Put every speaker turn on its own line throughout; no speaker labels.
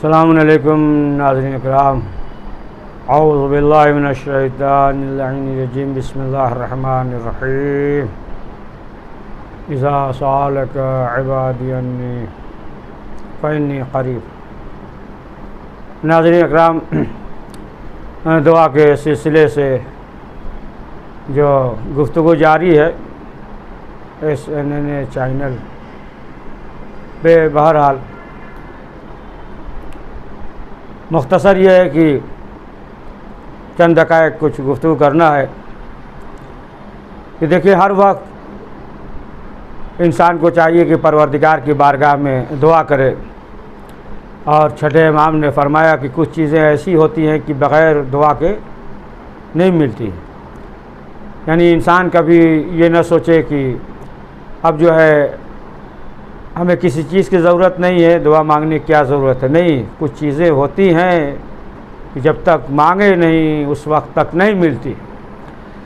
السلام علیکم ناظرین اکرام، اعوذ باللہ من الشیطان اللعین الرجیم، بسم اللہ الرحمن الرحیم۔ اذا سألک عبادی انی فانی قریب۔ ناظرین اکرام، دعا کے سلسلے سے جو گفتگو جاری ہے SNN چینل پہ، بہرحال مختصر یہ ہے کہ چند دقائق کچھ گفتگو کرنا ہے کہ دیکھیے، ہر وقت انسان کو چاہیے کہ پروردگار کی بارگاہ میں دعا کرے، اور چھٹے امام نے فرمایا کہ کچھ چیزیں ایسی ہوتی ہیں کہ بغیر دعا کے نہیں ملتی ہیں۔ یعنی انسان کبھی یہ نہ سوچے کہ اب جو ہے ہمیں کسی چیز کی ضرورت نہیں ہے، دعا مانگنے کی کیا ضرورت ہے۔ نہیں، کچھ چیزیں ہوتی ہیں کہ جب تک مانگے نہیں اس وقت تک نہیں ملتی۔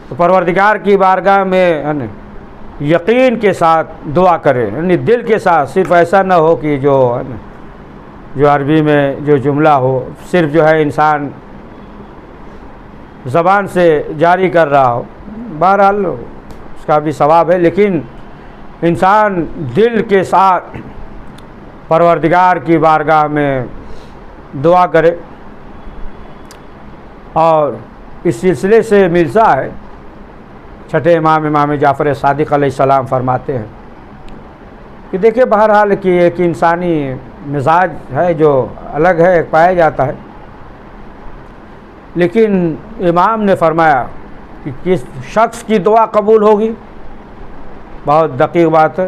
تو پروردگار کی بارگاہ میں یقین کے ساتھ دعا کرے، یعنی دل کے ساتھ، صرف ایسا نہ ہو کہ جو عربی میں جو جملہ ہو صرف جو ہے انسان زبان سے جاری کر رہا ہو، بہرحال اس کا بھی ثواب ہے، لیکن انسان دل کے ساتھ پروردگار کی بارگاہ میں دعا کرے۔ اور اس سلسلے سے ملتا ہے، چھٹے امام جعفر صادق علیہ السلام فرماتے ہیں کہ دیکھیں، بہرحال کہ ایک انسانی مزاج ہے جو الگ ہے، پایا جاتا ہے، لیکن امام نے فرمایا کہ کس شخص کی دعا قبول ہوگی، بہت دقیق بات ہے۔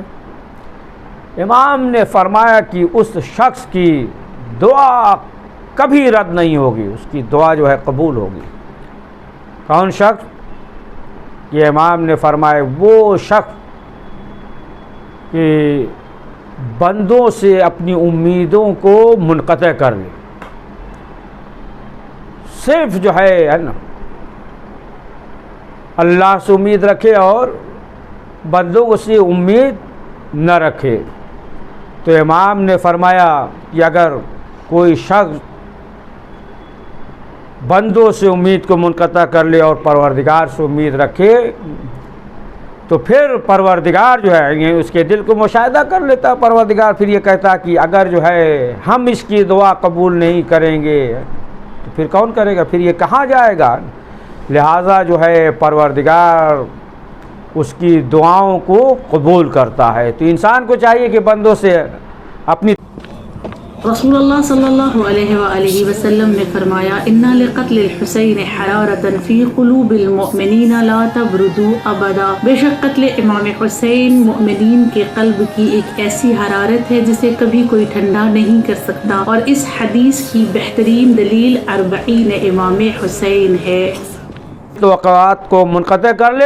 امام نے فرمایا کہ اس شخص کی دعا کبھی رد نہیں ہوگی، اس کی دعا جو ہے قبول ہوگی۔ کون شخص؟ یہ امام نے فرمایا وہ شخص کہ بندوں سے اپنی امیدوں کو منقطع کر لے، صرف جو ہے نا اللہ سے امید رکھے اور بندوں سے امید نہ رکھے۔ تو امام نے فرمایا کہ اگر کوئی شخص بندوں سے امید کو منقطع کر لے اور پروردگار سے امید رکھے، تو پھر پروردگار جو ہے اس کے دل کو مشاہدہ کر لیتا، پروردگار پھر یہ کہتا کہ اگر جو ہے ہم اس کی دعا قبول نہیں کریں گے تو پھر کون کرے گا، پھر یہ کہاں جائے گا۔ لہٰذا جو ہے پروردگار اس کی دعاؤں کو قبول کرتا ہے۔ تو انسان کو چاہیے کہ بندوں سے اپنی
رسول اللہ صلی اللہ علیہ وآلہ وسلم نے فرمایا، ان لقتل الحسین حرارۃ فی قلوب المؤمنین لا تبردوا ابدا۔ بے شک قتل امام حسین مومنین کے قلب کی ایک ایسی حرارت ہے جسے کبھی کوئی ٹھنڈا نہیں کر سکتا، اور اس حدیث کی بہترین دلیل 40 امام حسین ہے۔
توقعات کو منقطع کر لے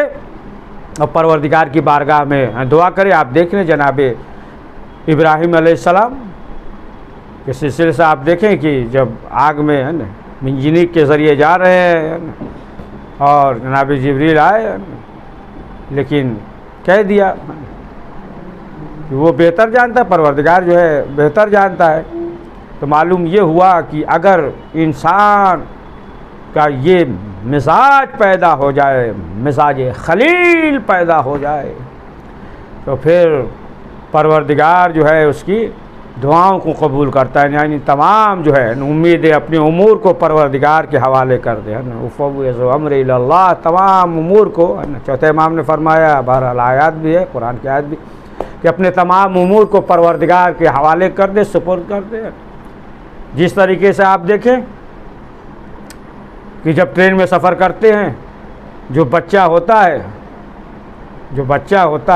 اور پروردگار کی بارگاہ میں دعا کرے۔ آپ دیکھ لیں جناب ابراہیم علیہ السلام کے سلسلے سے، آپ دیکھیں کہ جب آگ میں منجنیق کے ذریعے جا رہے ہیں اور جناب جبریل آئے، لیکن کہہ دیا کہ وہ بہتر جانتا ہے، پروردگار جو ہے بہتر جانتا ہے۔ تو معلوم یہ ہوا کہ اگر انسان کا یہ مزاج پیدا ہو جائے، مزاج خلیل پیدا ہو جائے، تو پھر پروردگار جو ہے اس کی دعاؤں کو قبول کرتا ہے۔ یعنی تمام جو ہے امیدیں اپنے امور کو پروردگار کے حوالے کر دے، وَفَوِّضُ أَمْرِي إِلَى اللَّهِ، تمام امور کو۔ چوتھے امام نے فرمایا، بہرحال آیات بھی ہے، قرآن کی آیت بھی، کہ اپنے تمام امور کو پروردگار کے حوالے کر دے، سپرد کر دے۔ جس طریقے سے آپ دیکھیں کہ جب ٹرین میں سفر کرتے ہیں، جو بچہ ہوتا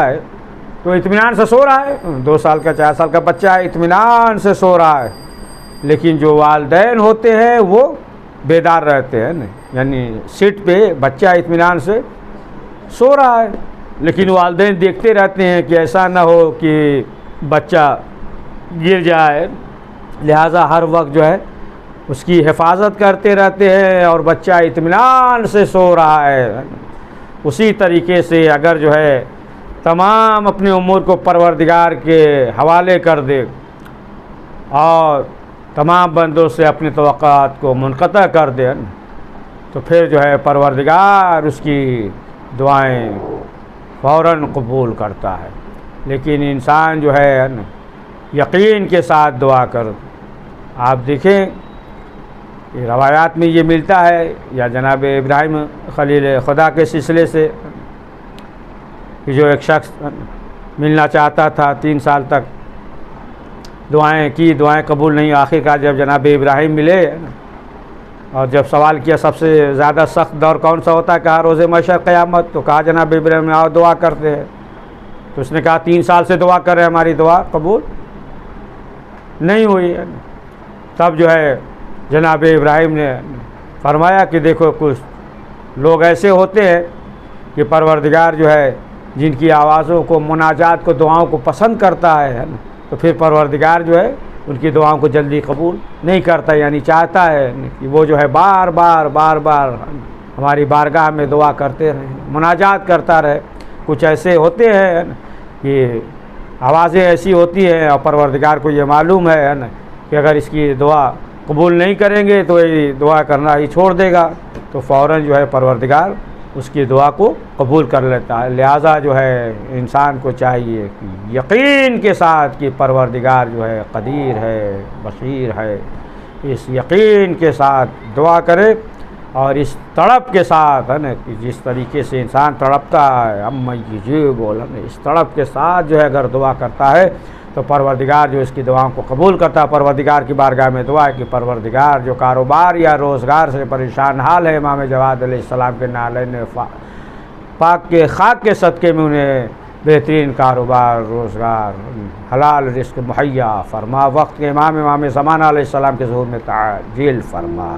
ہے تو اطمینان سے سو رہا ہے، 2 سال کا 4 سال کا بچہ ہے، اطمینان سے سو رہا ہے، لیکن جو والدین ہوتے ہیں وہ بیدار رہتے ہیں، یعنی سیٹ پہ بچہ اطمینان سے سو رہا ہے، لیکن والدین دیکھتے رہتے ہیں کہ ایسا نہ ہو کہ بچہ گر جائے، لہٰذا ہر وقت جو ہے اس کی حفاظت کرتے رہتے ہیں اور بچہ اطمینان سے سو رہا ہے۔ اسی طریقے سے اگر جو ہے تمام اپنے امور کو پروردگار کے حوالے کر دے اور تمام بندوں سے اپنی توقعات کو منقطع کر دے تو پھر جو ہے پروردگار اس کی دعائیں فوراً قبول کرتا ہے۔ لیکن انسان جو ہے یقین کے ساتھ دعا کر، آپ دیکھیں یہ روایات میں یہ ملتا ہے، یا جناب ابراہیم خلیل خدا کے سلسلے سے کہ جو ایک شخص ملنا چاہتا تھا 3 سال تک دعائیں کی، دعائیں قبول نہیں، آخر کار جب جناب ابراہیم ملے اور جب سوال کیا سب سے زیادہ سخت دور کون سا ہوتا ہے، کہا روز محشر قیامت، تو کہا جناب ابراہیم آؤ دعا کرتے ہیں، تو اس نے کہا 3 سال سے دعا کر رہے ہیں، ہماری دعا قبول نہیں ہوئی ہے۔ تب جو ہے جناب ابراہیم نے فرمایا کہ دیکھو کچھ لوگ ایسے ہوتے ہیں کہ پروردگار جو ہے جن کی آوازوں کو، مناجات کو، دعاؤں کو پسند کرتا ہے تو پھر پروردگار جو ہے ان کی دعاؤں کو جلدی قبول نہیں کرتا، یعنی چاہتا ہے کہ وہ جو ہے بار بار ہماری بارگاہ میں دعا کرتے رہیں، مناجات کرتا رہے۔ کچھ ایسے ہوتے ہیں کہ آوازیں ایسی ہوتی ہیں اور پروردگار کو یہ معلوم ہے کہ اگر اس کی دعا قبول نہیں کریں گے تو یہ دعا کرنا ہی چھوڑ دے گا، تو فوراً جو ہے پروردگار اس کی دعا کو قبول کر لیتا ہے۔ لہٰذا جو ہے انسان کو چاہیے کہ یقین کے ساتھ کہ پروردگار جو ہے قدیر ہے، بصیر ہے، اس یقین کے ساتھ دعا کرے، اور اس تڑپ کے ساتھ ہے نا کہ جس طریقے سے انسان تڑپتا ہے اس تڑپ کے ساتھ جو ہے اگر دعا کرتا ہے تو پروردگار جو اس کی دعاؤں کو قبول کرتا ہے۔ پروردگار کی بارگاہ میں دعا ہے کہ پروردگار جو کاروبار یا روزگار سے پریشان حال ہے، امام جواد علیہ السلام کے نالین پاک کے خاک کے صدقے میں انہیں بہترین کاروبار، روزگار، حلال رزق مہیا فرما، وقت کے امام زمانہ علیہ السلام کے ظہور میں تعجیل فرما۔